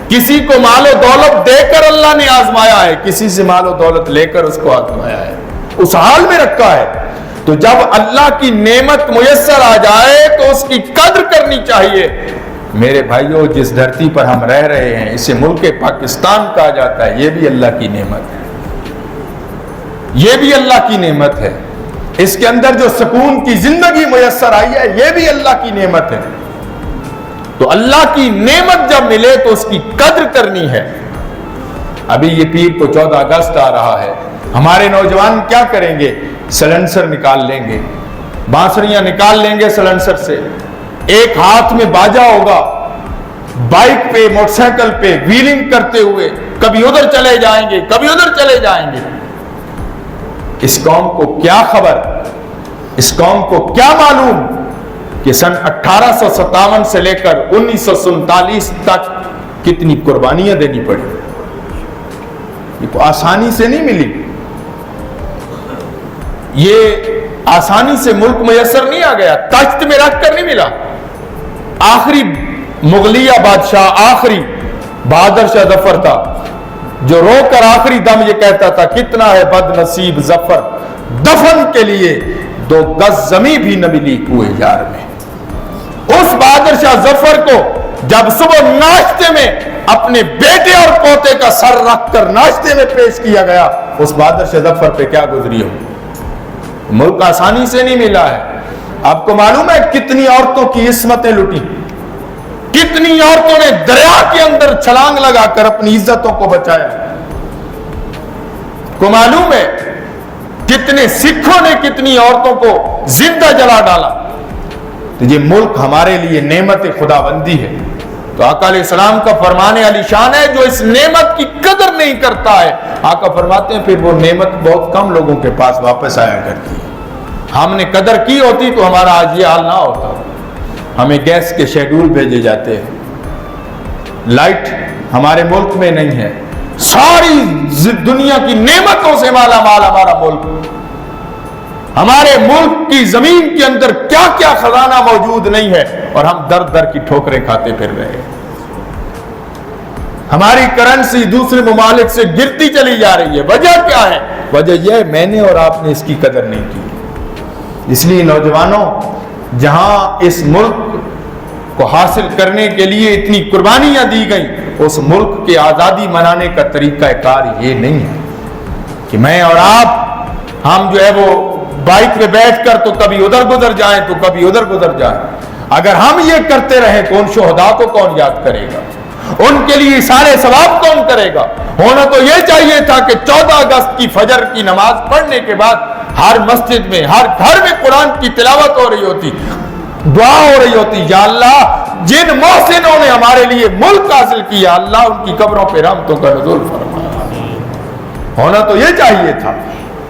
کسی کو مال و دولت دے کر اللہ نے آزمایا ہے، کسی سے مال و دولت لے کر اس کو آزمایا ہے، اس حال میں رکھا ہے۔ تو جب اللہ کی نعمت میسر آ جائے تو اس کی قدر کرنی چاہیے۔ میرے بھائیوں، جس دھرتی پر ہم رہ رہے ہیں اسے ملک پاکستان کہا جاتا ہے، یہ بھی اللہ کی نعمت ہے، یہ بھی اللہ کی نعمت ہے۔ اس کے اندر جو سکون کی زندگی میسر آئی ہے یہ بھی اللہ کی نعمت ہے۔ تو اللہ کی نعمت جب ملے تو اس کی قدر کرنی ہے۔ ابھی یہ پیر کو 14 اگست آ رہا ہے، ہمارے نوجوان کیا کریں گے؟ سلنسر نکال لیں گے، بانسریاں نکال لیں گے سلنسر سے، ایک ہاتھ میں باجا ہوگا، بائک پہ موٹر سائیکل پہ ویلنگ کرتے ہوئے کبھی ادھر چلے جائیں گے کبھی ادھر چلے جائیں گے۔ اس قوم کو کیا خبر، اس قوم کو کیا معلوم کہ سن 1857 سے لے کر 1947 تک کتنی قربانیاں دینی پڑی۔ یہ تو آسانی سے نہیں ملی، یہ آسانی سے ملک میسر نہیں آ گیا، تخت میں رکھ کر نہیں ملا۔ آخری مغلیہ بادشاہ، آخری بہادر شاہ ظفر تھا جو رو کر آخری دم یہ کہتا تھا، کتنا ہے بد نصیب ظفر، دفن کے لیے 2 گز زمیں بھی نہ ملی کوئے یار میں۔ اس بہادر شاہ ظفر کو جب صبح ناشتے میں اپنے بیٹے اور پوتے کا سر رکھ کر ناشتے میں پیش کیا گیا، اس بہادر شاہ ظفر پہ کیا گزری ہو۔ ملک آسانی سے نہیں ملا ہے۔ آپ کو معلوم ہے کتنی عورتوں کی عصمتیں لٹی، کتنی عورتوں نے دریا کے اندر چھلانگ لگا کر اپنی عزتوں کو بچایا۔ کو معلوم ہے کتنے سکھوں نے کتنی عورتوں کو زندہ جلا ڈالا۔ تو یہ ملک ہمارے لیے نعمت خداوندی ہے۔ تو آقا علیہ السلام کا فرمان علی شان ہے، جو اس نعمت کی قدر نہیں کرتا ہے، آقا فرماتے ہیں پھر وہ نعمت بہت کم لوگوں کے پاس واپس آیا کرتی ہے۔ ہم نے قدر کی ہوتی تو ہمارا آج یہ حال نہ ہوتا۔ ہمیں گیس کے شیڈول بھیجے جاتے ہیں، لائٹ ہمارے ملک میں نہیں ہے، ساری دنیا کی نعمتوں سے مالا مال ہمارا ملک۔ ہمارے ملک کی زمین کے اندر کیا کیا خزانہ موجود نہیں ہے، اور ہم در در کی ٹھوکریں کھاتے پھر رہے ہیں۔ ہماری کرنسی دوسرے ممالک سے گرتی چلی جا رہی ہے، وجہ کیا ہے؟ وجہ یہ ہے میں نے اور آپ نے اس کی قدر نہیں کی۔ اس لیے نوجوانوں، جہاں اس ملک کو حاصل کرنے کے لیے اتنی قربانیاں دی گئیں، اس ملک کی آزادی منانے کا طریقہ کار یہ نہیں ہے کہ میں اور آپ ہم جو ہے وہ بائک پہ بیٹھ کر تو کبھی ادھر گزر جائیں تو کبھی ادھر گزر جائیں۔ اگر ہم یہ کرتے رہیں تو ان شہداء کو کون یاد کرے گا؟ ان کے لیے سارے ثواب کون کرے گا؟ ہونا تو یہ چاہیے تھا کہ 14 اگست کی فجر کی نماز پڑھنے کے بعد ہر مسجد میں، ہر گھر میں قرآن کی تلاوت ہو رہی ہوتی، دعا ہو رہی ہوتی، یا اللہ جن محسنوں نے ہمارے لیے ملک حاصل کیا، اللہ ان کی قبروں پہ رحمتوں کا نزول فرما۔ ہونا تو یہ چاہیے تھا۔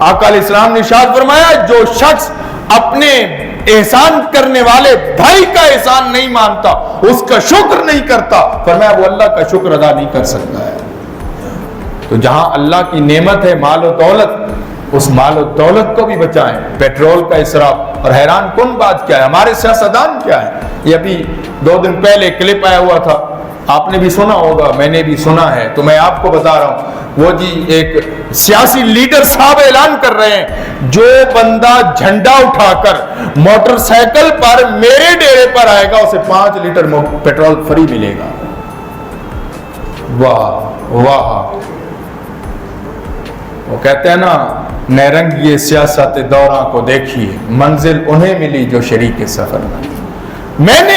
آقا علیہ السلام نے ارشاد فرمایا، جو شخص اپنے احسان کرنے والے بھائی کا احسان نہیں مانتا، اس کا شکر نہیں کرتا، فرمایا وہ اللہ کا شکر ادا نہیں کر سکتا ہے۔ تو جہاں اللہ کی نعمت ہے مال و دولت، اس مال و دولت کو بھی بچائیں۔ پیٹرول کا اسراف، اور حیران کن بات کیا ہے، ہمارے سیاستدان کیا ہے؟ یہ ابھی 2 دن پہلے کلپ آیا ہوا تھا، آپ نے بھی سنا ہوگا، میں نے بھی سنا ہے، تو میں آپ کو بتا رہا ہوں۔ وہ جی ایک سیاسی لیڈر صاحب اعلان کر رہے ہیں، جو بندہ جھنڈا اٹھا کر موٹر سائیکل پر میرے ڈیرے پر آئے گا اسے 5 لیٹر پیٹرول فری ملے گا۔ واہ واہ! وہ کہتے ہیں نا، نیرنگی سیاست دوراں کو دیکھیے، منزل انہیں ملی جو شریک سفر میں نے